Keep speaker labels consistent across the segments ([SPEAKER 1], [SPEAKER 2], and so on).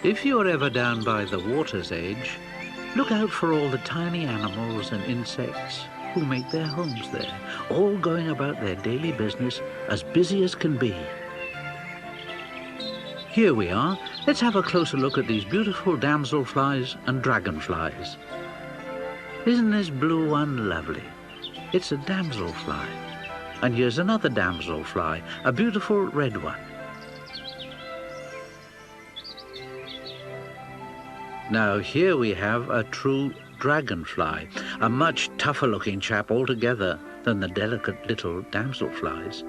[SPEAKER 1] If you're ever down by the water's edge, look out for all the tiny animals and insects who make their homes there, all going about their daily business as busy as can be. Here we are. Let's have a closer look at these beautiful damselflies and dragonflies. Isn't this blue one lovely? It's a damselfly. And here's another damselfly, a beautiful red one. Now here we have a true dragonfly, a much tougher looking chap altogether than the delicate little damselflies.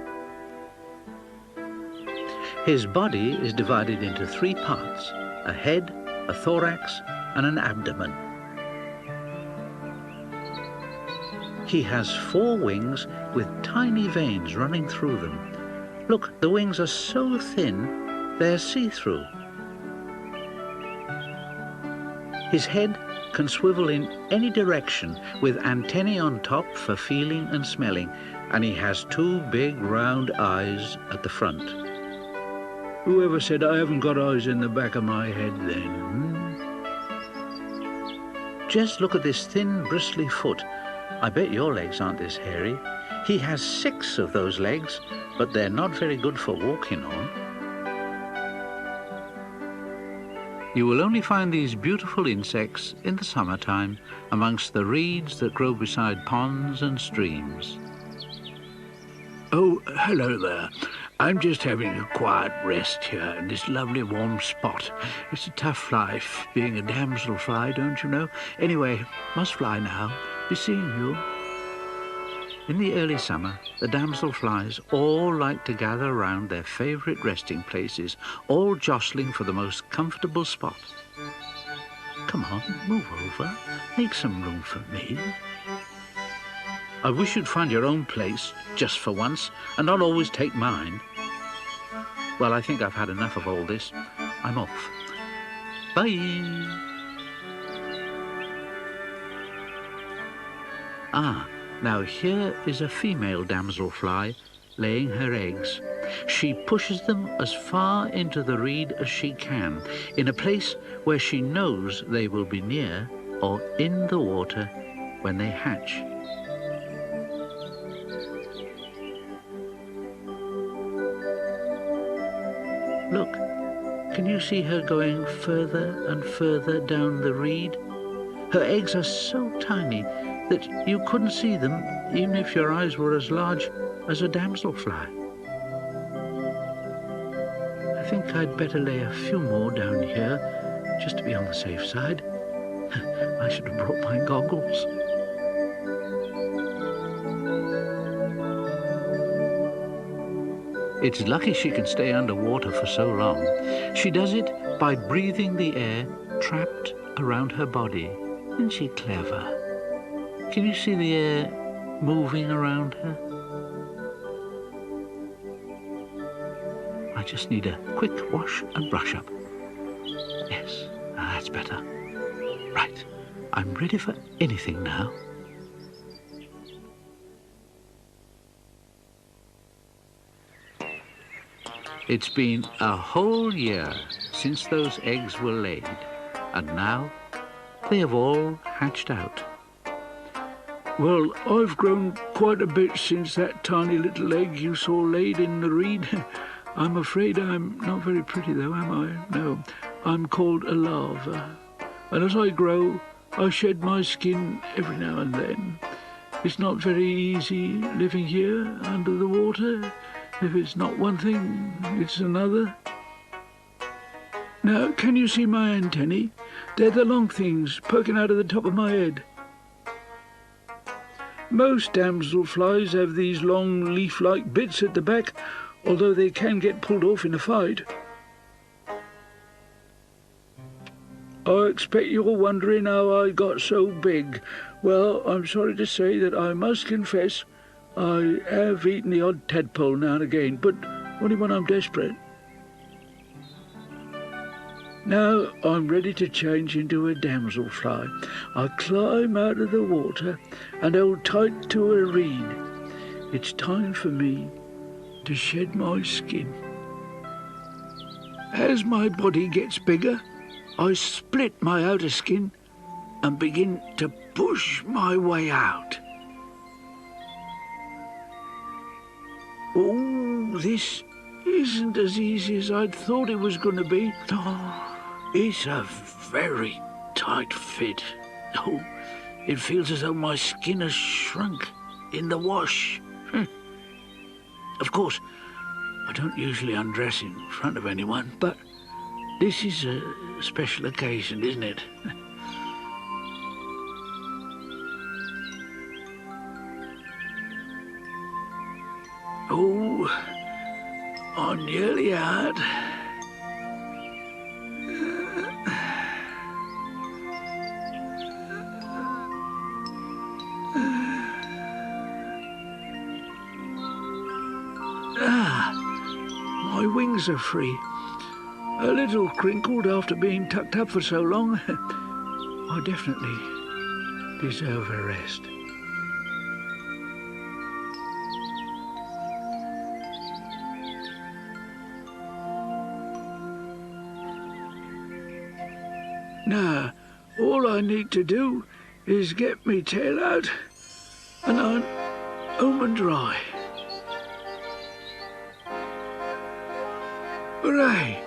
[SPEAKER 1] His body is divided into three parts: a head, a thorax, and an abdomen. He has 4 wings with tiny veins running through them. Look, the wings are so thin, they're see-through. His head can swivel in any direction with antennae on top for feeling and smelling, and he has 2 big round eyes at the front. Whoever said I haven't got eyes in the back of my head then? Just look at this thin, bristly foot. I bet your legs aren't this hairy. He has 6 of those legs, but they're not very good for walking on. You will only find these beautiful insects in the summertime amongst the reeds that grow beside ponds and streams. Oh, hello there. I'm just having a quiet rest here in this lovely warm spot. It's a tough life, being a damselfly, don't you know? Anyway, must fly now. Be seeing you. In the early summer, the damselflies all like to gather around their favourite resting places, all jostling for the most comfortable spot. Come on, move over. Make some room for me. I wish you'd find your own place, just for once, and not always take mine. Well, I think I've had enough of all this. I'm off. Bye. Now here is a female damselfly laying her eggs. She pushes them as far into the reed as she can, in a place where she knows they will be near or in the water when they hatch. Look, can you see her going further and further down the reed? Her eggs are so tiny that you couldn't see them even if your eyes were as large as a damselfly. I think I'd better lay a few more down here, just to be on the safe side. I should have brought my goggles. It's lucky she can stay underwater for so long. She does it by breathing the air trapped around her body. Isn't she clever? Can you see the air moving around her? I just need a quick wash and brush up. Yes, that's better. Right, I'm ready for anything now. It's been a whole year since those eggs were laid, and now they have all hatched out. Well, I've grown quite a bit since that tiny little egg you saw laid in the reed. I'm afraid I'm not very pretty though, am I? No, I'm called a larva. And as I grow, I shed my skin every now and then. It's not very easy living here under the water.
[SPEAKER 2] If it's not one thing, it's another. Now, can you see my antennae? They're the long things poking out of the top of my head. Most damselflies have these long leaf-like bits at the back, although they can get pulled off in a fight. I expect you're wondering how I got so big. Well, I'm sorry to say that I must confess I have eaten the odd tadpole now and again, but only when I'm desperate. Now I'm ready to change into a damselfly. I climb out of the water and hold tight to a reed. It's time for me to shed my skin. As my body gets bigger, I split my outer skin and begin to push my way out. Oh, this isn't as easy as I'd thought it was going to be. Oh, it's a very tight fit. Oh, it feels as though my skin has shrunk in the wash. Of course, I don't usually undress in front of anyone, but this is a special occasion, isn't it? Oh, I'm nearly out. My wings are free. A little crinkled after being tucked up for so long. I definitely deserve a rest. Now, all I need to do is get me tail out and I'm home and dry. Hooray!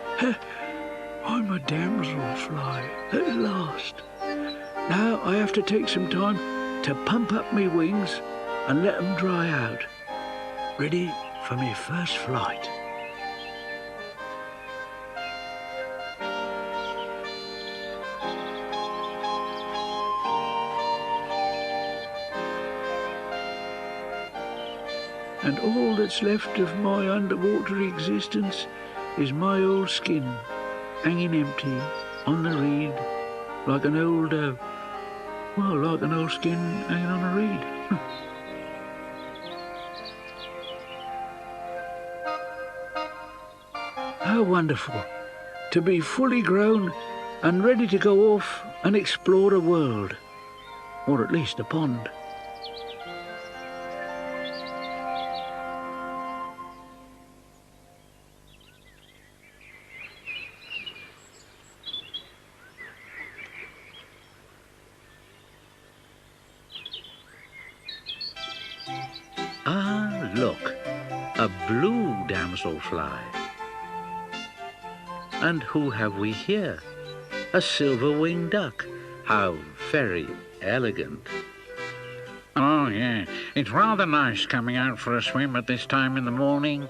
[SPEAKER 2] I'm a damselfly at last. Now I have to take some time to pump up my wings and let them dry out. Ready for my first flight. And all that's left of my underwater existence is my old skin, hanging empty on the reed, like an old, like an old skin hanging on a reed. How wonderful to be fully grown and ready to go off and explore a world, or at least a pond. Ah, look, a blue damselfly. And who have we here? A silver-winged duck. How very elegant.
[SPEAKER 3] Oh, yeah. It's rather nice coming out for a swim at this time in the morning.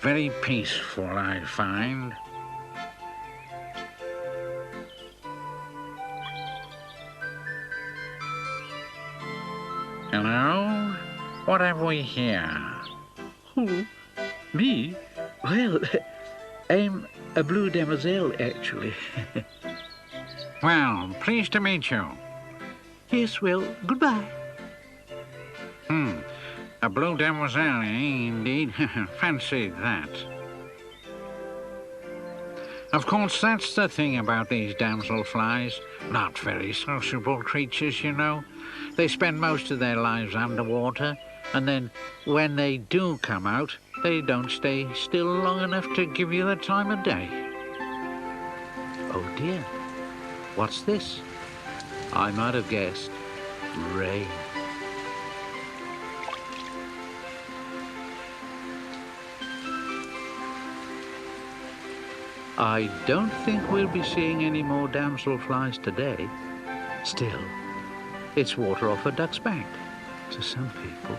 [SPEAKER 3] Very peaceful, I find. Hello? What have we here?
[SPEAKER 2] Who? Me? Well, I'm a blue demoiselle, actually.
[SPEAKER 3] Well, pleased to meet you.
[SPEAKER 2] Yes, well, goodbye.
[SPEAKER 3] A blue demoiselle, eh, indeed? Fancy that. Of course, that's the thing about these damselflies. Not very sociable creatures, you know. They spend most of their lives underwater, and then when they do come out, they don't stay still long enough to give you the time of day.
[SPEAKER 1] Oh dear, what's this? I might have guessed. Rain. I don't think we'll be seeing any more damselflies today. Still, it's water off a duck's back to some people.